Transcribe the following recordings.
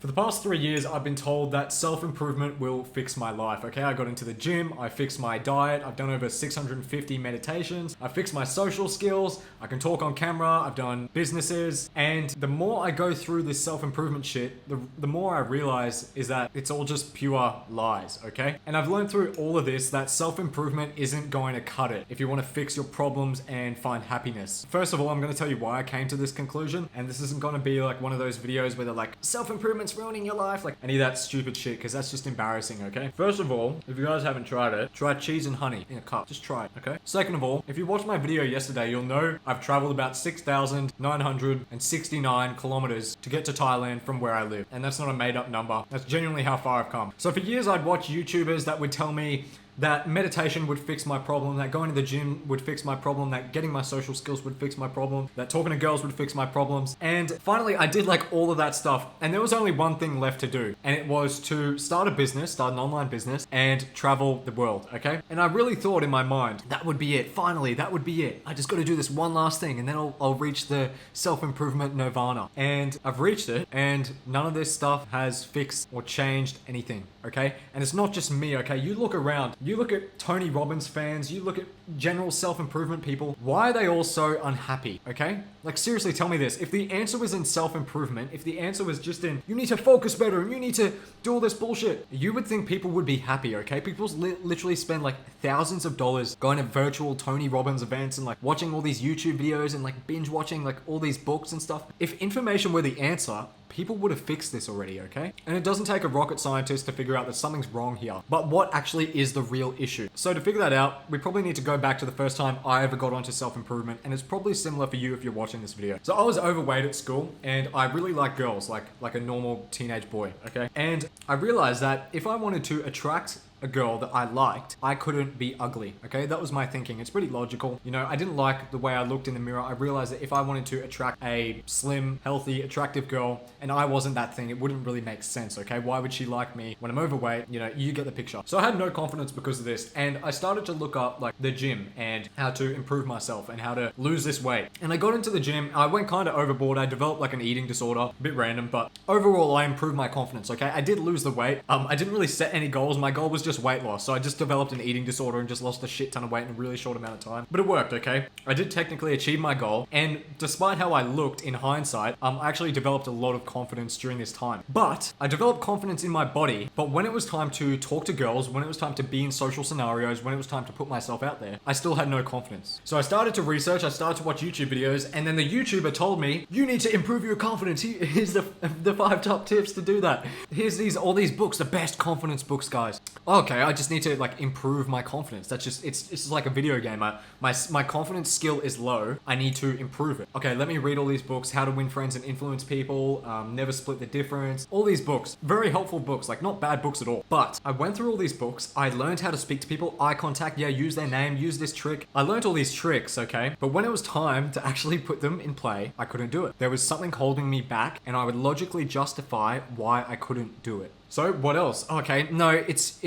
For the past 3 years, I've been told that self-improvement will fix my life, okay? I got into the gym, I fixed my diet, I've done over 650 meditations, I fixed my social skills, I can talk on camera, I've done businesses, and the more I go through this self-improvement shit, the more I realize is that it's all just pure lies, okay? And I've learned through all of this that self-improvement isn't going to cut it if you want to fix your problems and find happiness. First of all, I'm going to tell you why I came to this conclusion, and this isn't going to be like one of those videos where they're like, self-improvement's ruining your life, like any of that stupid shit, because that's just embarrassing, okay? First of all, if you guys haven't tried it, try cheese and honey in a cup. Just try it, okay? Second of all, if you watched my video yesterday, you'll know I've traveled about 6,969 kilometers to get to Thailand from where I live. And that's not a made up number. That's genuinely how far I've come. So for years, I'd watch YouTubers that would tell me that meditation would fix my problem, that going to the gym would fix my problem, that getting my social skills would fix my problem, that talking to girls would fix my problems. And finally, I did like all of that stuff, and there was only one thing left to do, and it was to start a business, start an online business, and travel the world, okay? And I really thought in my mind, that would be it. Finally, that would be it. I just got to do this one last thing, and then I'll reach the self-improvement nirvana. And I've reached it, and none of this stuff has fixed or changed anything, okay? And it's not just me, okay? You look around, you look at Tony Robbins fans, you look at general self-improvement people, why are they all so unhappy, okay? Like seriously, tell me this. If the answer was in self-improvement, if the answer was just in, you need to focus better and you need to do all this bullshit, you would think people would be happy, okay? People literally spend like thousands of dollars going to virtual Tony Robbins events and like watching all these YouTube videos and like binge watching like all these books and stuff. If information were the answer, people would have fixed this already, okay? And it doesn't take a rocket scientist to figure out that something's wrong here. But what actually is the real issue? So to figure that out, we probably need to go back to the first time I ever got onto self-improvement, and it's probably similar for you if you're watching this video. So I was overweight at school, and I really like girls, like a normal teenage boy, okay? And I realized that if I wanted to attract a girl that I liked, I couldn't be ugly, okay? That was my thinking. It's pretty logical. You know, I didn't like the way I looked in the mirror. I realized that if I wanted to attract a slim, healthy, attractive girl, and I wasn't that thing, it wouldn't really make sense, okay? Why would she like me when I'm overweight? You know, you get the picture. So I had no confidence because of this, and I started to look up like the gym and how to improve myself and how to lose this weight. And I got into the gym. I went kind of overboard. I developed like an eating disorder, a bit random, but overall I improved my confidence, okay? I did lose the weight. I didn't really set any goals. My goal was just weight loss. So I just developed an eating disorder and just lost a shit ton of weight in a really short amount of time. But it worked, okay? I did technically achieve my goal. And despite how I looked in hindsight, I actually developed a lot of confidence during this time. But I developed confidence in my body. But when it was time to talk to girls, when it was time to be in social scenarios, when it was time to put myself out there, I still had no confidence. So I started to research, I started to watch YouTube videos, and then the YouTuber told me, you need to improve your confidence. Here's the 5 top tips to do that. Here's all these books, the best confidence books, guys. Okay, I just need to like improve my confidence. That's just, it's just like a video game. My confidence skill is low. I need to improve it. Okay, let me read all these books. How to Win Friends and Influence People, Never Split the Difference. All these books, very helpful books, like not bad books at all. But I went through all these books. I learned how to speak to people, eye contact, yeah, use their name, use this trick. I learned all these tricks, okay? But when it was time to actually put them in play, I couldn't do it. There was something holding me back, and I would logically justify why I couldn't do it. So what else? Okay, no, it's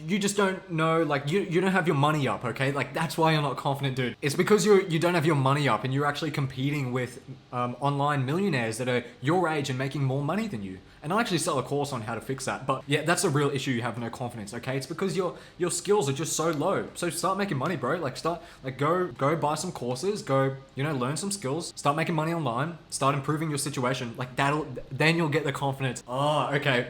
you just don't know, like you don't have your money up, okay? Like that's why you're not confident, dude. It's because you don't have your money up and you're actually competing with online millionaires that are your age and making more money than you. And I actually sell a course on how to fix that. But yeah, that's a real issue. You have no confidence, okay? It's because your skills are just so low. So start making money, bro. Like go buy some courses, go, you know, learn some skills, start making money online, start improving your situation. Like then you'll get the confidence. Oh, okay.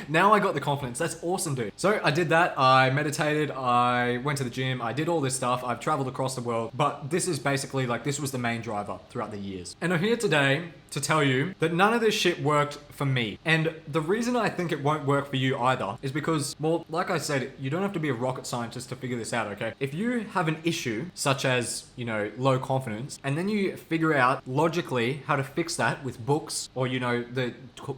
Now I got the confidence. That's awesome, dude. So I did that. I meditated. I went to the gym. I did all this stuff. I've traveled across the world. But this is basically like, this was the main driver throughout the years. And I'm here today to tell you that none of this shit worked for me. And the reason I think it won't work for you either is because, well, like I said, you don't have to be a rocket scientist to figure this out, okay? If you have an issue, such as, you know, low confidence, and then you figure out logically how to fix that with books or, you know, the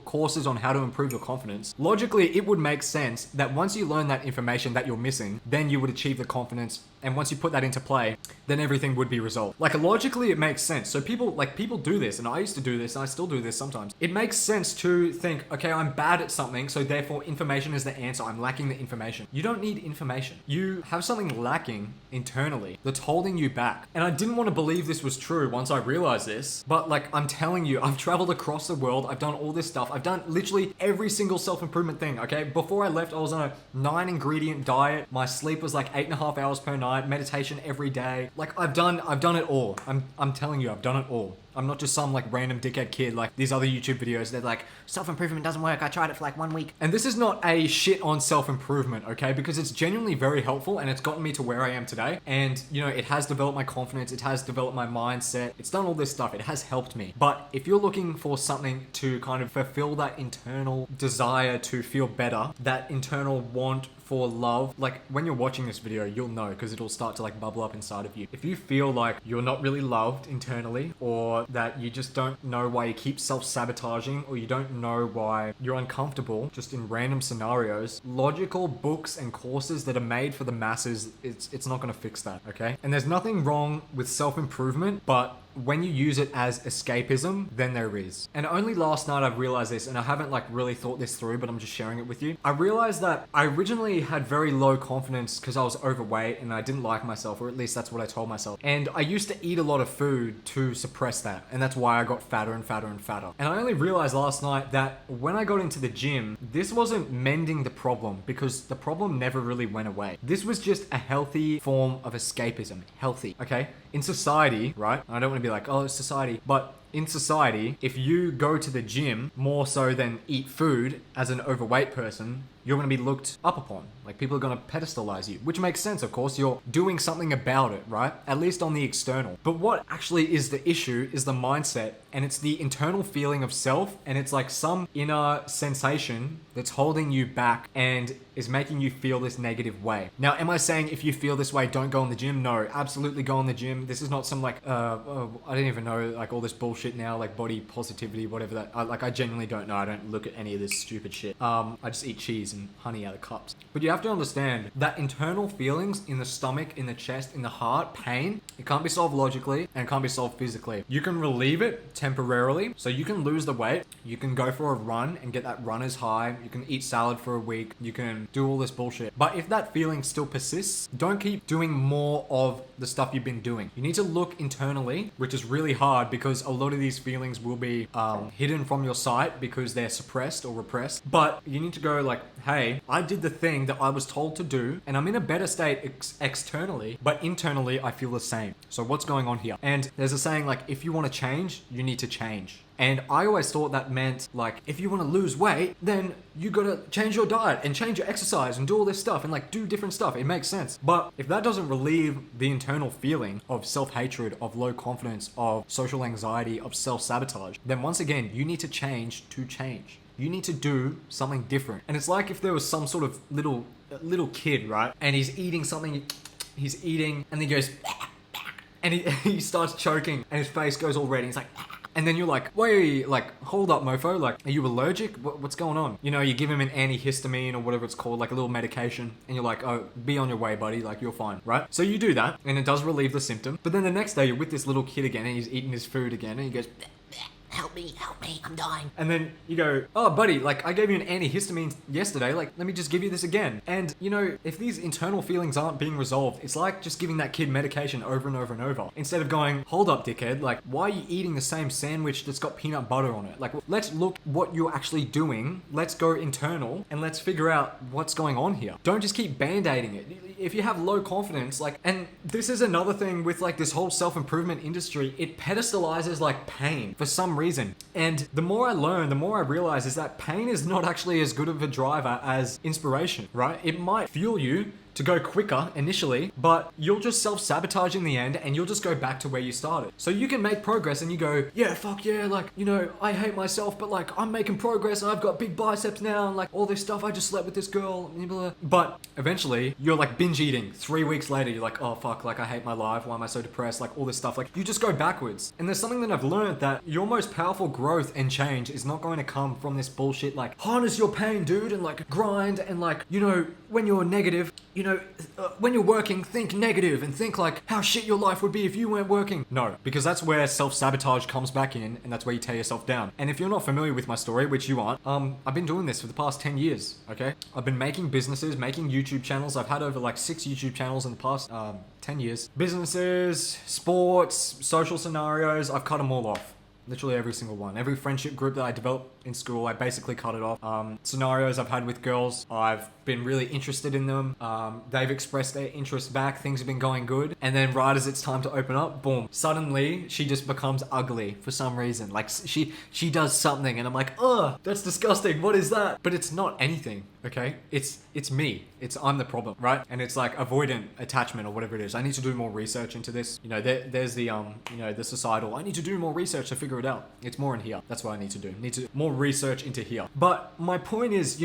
courses on how to improve your confidence, logically it would make sense that once you learn that information that you're missing, then you would achieve the confidence And once you put that into play, then everything would be resolved. Like logically, it makes sense. So people do this, and I used to do this, and I still do this sometimes. It makes sense to think, okay, I'm bad at something, so therefore information is the answer. I'm lacking the information. You don't need information. You have something lacking internally that's holding you back. And I didn't want to believe this was true once I realized this, but like I'm telling you, I've traveled across the world. I've done all this stuff. I've done literally every single self-improvement thing. Okay, before I left, I was on a 9-ingredient diet. My sleep was like 8.5 hours per night. Meditation every day. Like I've done it all. I'm telling you, I've done it all. I'm not just some like random dickhead kid like these other YouTube videos. They're like, self-improvement doesn't work. I tried it for like 1 week. And this is not a shit on self-improvement, okay? Because it's genuinely very helpful and it's gotten me to where I am today. And you know, it has developed my confidence. It has developed my mindset. It's done all this stuff. It has helped me. But if you're looking for something to kind of fulfill that internal desire to feel better, that internal want for love, like when you're watching this video, you'll know because it'll start to like bubble up inside of you. If you feel like you're not really loved internally, or that you just don't know why you keep self-sabotaging, or you don't know why you're uncomfortable just in random scenarios, logical books and courses that are made for the masses, it's not going to fix that, okay? And there's nothing wrong with self-improvement, but when you use it as escapism, then there is. And only last night I've realized this, and I haven't like really thought this through, but I'm just sharing it with you. I realized that I originally had very low confidence because I was overweight and I didn't like myself, or at least that's what I told myself. And I used to eat a lot of food to suppress that, and that's why I got fatter and fatter and fatter. And I only realized last night that when I got into the gym, this wasn't mending the problem, because the problem never really went away. This was just a healthy form of escapism. Healthy, okay? In society, right? I don't want to be like, oh, it's society, but in society, if you go to the gym more so than eat food as an overweight person, you're going to be looked up upon. Like people are going to pedestalize you, which makes sense, of course. You're doing something about it, right? At least on the external. But what actually is the issue is the mindset, and it's the internal feeling of self, and it's like some inner sensation that's holding you back and is making you feel this negative way. Now, am I saying if you feel this way, don't go in the gym? No, absolutely go in the gym. This is not some like, I don't even know, like all this bullshit now, like body positivity, whatever that, I genuinely don't know. I don't look at any of this stupid shit. I just eat cheese and honey out of cups. But you have to understand that internal feelings in the stomach, in the chest, in the heart, pain, it can't be solved logically and it can't be solved physically. You can relieve it temporarily. So you can lose the weight. You can go for a run and get that runner's high. You can eat salad for a week. You can do all this bullshit. But if that feeling still persists, don't keep doing more of the stuff you've been doing. You need to look internally, which is really hard because a lot of these feelings will be hidden from your sight because they're suppressed or repressed. But you need to go like, hey, I did the thing that I was told to do and I'm in a better state externally, but internally I feel the same. So what's going on here? And there's a saying like, if you want to change, you need to change. And I always thought that meant like, if you want to lose weight, then you gotta change your diet and change your exercise and do all this stuff and like do different stuff. It makes sense. But if that doesn't relieve the internal feeling of self-hatred, of low confidence, of social anxiety, of self-sabotage, then once again, you need to change to change. You need to do something different. And it's like if there was some sort of little kid, right? And he's eating something, he's eating and then he goes, and he starts choking and his face goes all red and he's like, and then you're like, wait, like, hold up, mofo. Like, are you allergic? What's going on? You know, you give him an antihistamine or whatever it's called, like a little medication. And you're like, oh, be on your way, buddy. Like, you're fine, right? So you do that and it does relieve the symptom. But then the next day you're with this little kid again and he's eating his food again and he goes, help me, I'm dying. And then you go, oh, buddy, like I gave you an antihistamine yesterday, like let me just give you this again. And you know, if these internal feelings aren't being resolved, it's like just giving that kid medication over and over and over. Instead of going, hold up, dickhead, like why are you eating the same sandwich that's got peanut butter on it? Like let's look what you're actually doing. Let's go internal and let's figure out what's going on here. Don't just keep band-aiding it. If you have low confidence, like, and this is another thing with like this whole self-improvement industry, it pedestalizes like pain for some reason. And the more I learn, the more I realize is that pain is not actually as good of a driver as inspiration, right? It might fuel you to go quicker initially, but you'll just self-sabotage in the end and you'll just go back to where you started. So you can make progress and you go, yeah, fuck yeah, like, you know, I hate myself, but like I'm making progress and I've got big biceps now and like all this stuff, I just slept with this girl, blah, blah. But eventually you're like binge eating. 3 weeks later, you're like, oh fuck, like I hate my life, why am I so depressed, like all this stuff. Like you just go backwards. And there's something that I've learned, that your most powerful growth and change is not going to come from this bullshit like harness your pain, dude, and like grind and like, you know, when you're negative, when you're working, think negative and think like how shit your life would be if you weren't working. No, because that's where self-sabotage comes back in, and that's where you tear yourself down. And if you're not familiar with my story, which you aren't, I've been doing this for the past 10 years, okay? I've been making businesses, making YouTube channels. I've had over like 6 YouTube channels in the past 10 years. Businesses, sports, social scenarios, I've cut them all off. Literally every single one. Every friendship group that I developed in school, I basically cut it off. Scenarios I've had with girls, I've been really interested in them. They've expressed their interest back. Things have been going good. And then right as it's time to open up, boom. Suddenly, she just becomes ugly for some reason. Like she does something and I'm like, ugh, that's disgusting. What is that? But it's not anything, okay? It's me. I'm the problem, right? And it's like avoidant attachment or whatever it is. I need to do more research into this. There's the the societal. I need to do more research to figure it out. It's more in here. That's what I need to do. Need to more research into here. But my point is,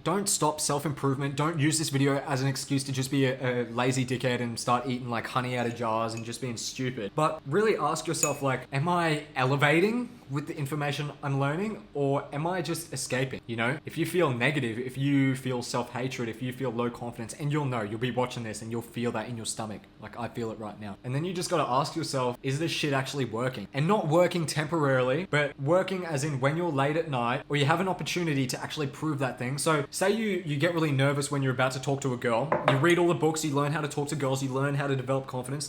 don't stop self-improvement. Don't use this video as an excuse to just be a lazy dickhead and start eating like honey out of jars and just being stupid. But really ask yourself, like, am I elevating with the information I'm learning, or am I just escaping? If you feel negative, if you feel self-hatred, if you feel low confidence, and you'll be watching this and you'll feel that in your stomach, like I feel it right now. And then you just gotta ask yourself, is this shit actually working? And not working temporarily, but working as in when you're late at night, or you have an opportunity to actually prove that thing. So say you get really nervous when you're about to talk to a girl, you read all the books, you learn how to talk to girls, you learn how to develop confidence,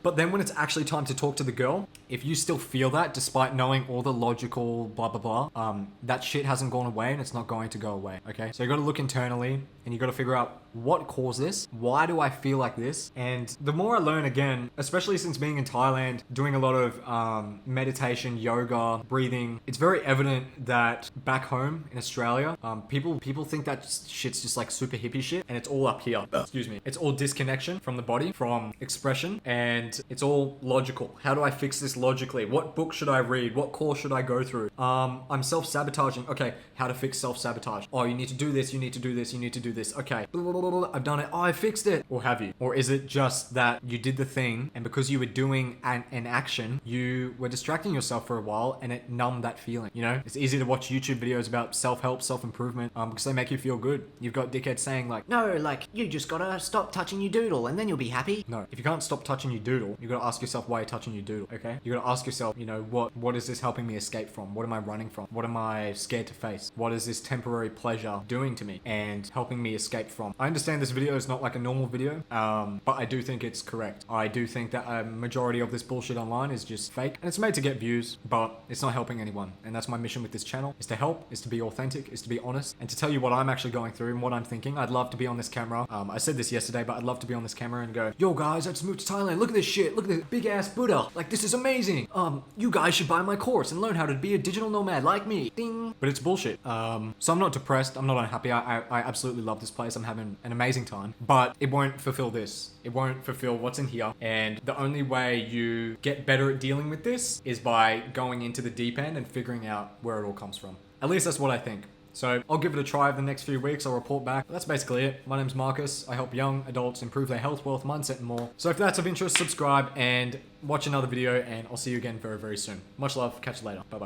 but then when it's actually time to talk to the girl, if you still feel that despite knowing all the logical blah blah blah, that shit hasn't gone away and it's not going to go away, okay? So you gotta look internally and you gotta figure out what caused this, why do I feel like this? And the more I learn, again, especially since being in Thailand, doing a lot of meditation, yoga, breathing, it's very evident that back home in Australia, people think that shit's just like super hippie shit, and it's all up here. Excuse me. It's all disconnection from the body, from expression, and it's all logical. How do I fix this logically? What book should I read? What course should I go through? I'm self-sabotaging. Okay, how to fix self-sabotage? Oh, you need to do this, you need to do this, you need to do this. Okay, I've done it. Oh, I fixed it. Or have you? Or is it just that you did the thing, and because you were doing an action, you were distracting yourself for a while and it numbed that feeling? It's easy to watch YouTube videos about self-help, self-improvement, because they make you feel good. You've got dickheads saying like, no, like you just gotta stop touching your doodle and then you'll be happy. No, if you can't stop touching your doodle, you gotta ask yourself why you're touching your doodle, okay? You gotta ask yourself, what is this helping me escape from? What am I running from? What am I scared to face? What is this temporary pleasure doing to me and helping me escape from? I understand this video is not like a normal video, but I do think it's correct. I do think that a majority of this bullshit online is just fake, and it's made to get views, but it's not helping anyone. And that's my mission with this channel, is to help, is to be authentic, is to be honest, and to tell you what I'm actually going through and what I'm thinking. I'd love to be on this camera. I said this yesterday, but I'd love to be on this camera and go, yo guys, I just moved to Thailand. Look at this shit. Look at this big ass Buddha. Like, this is amazing. You guys should buy my course and learn how to be a digital nomad like me. Ding. But it's bullshit. So I'm not depressed. I'm not unhappy. I absolutely love this place. I'm having an amazing time, but it won't fulfill this. It won't fulfill what's in here. And the only way you get better at dealing with this is by going into the deep end and figuring out where it all comes from. At least that's what I think. So I'll give it a try over the next few weeks. I'll report back. But that's basically it. My name's Marcus. I help young adults improve their health, wealth, mindset, and more. So if that's of interest, subscribe and watch another video, and I'll see you again very, very soon. Much love. Catch you later. Bye-bye.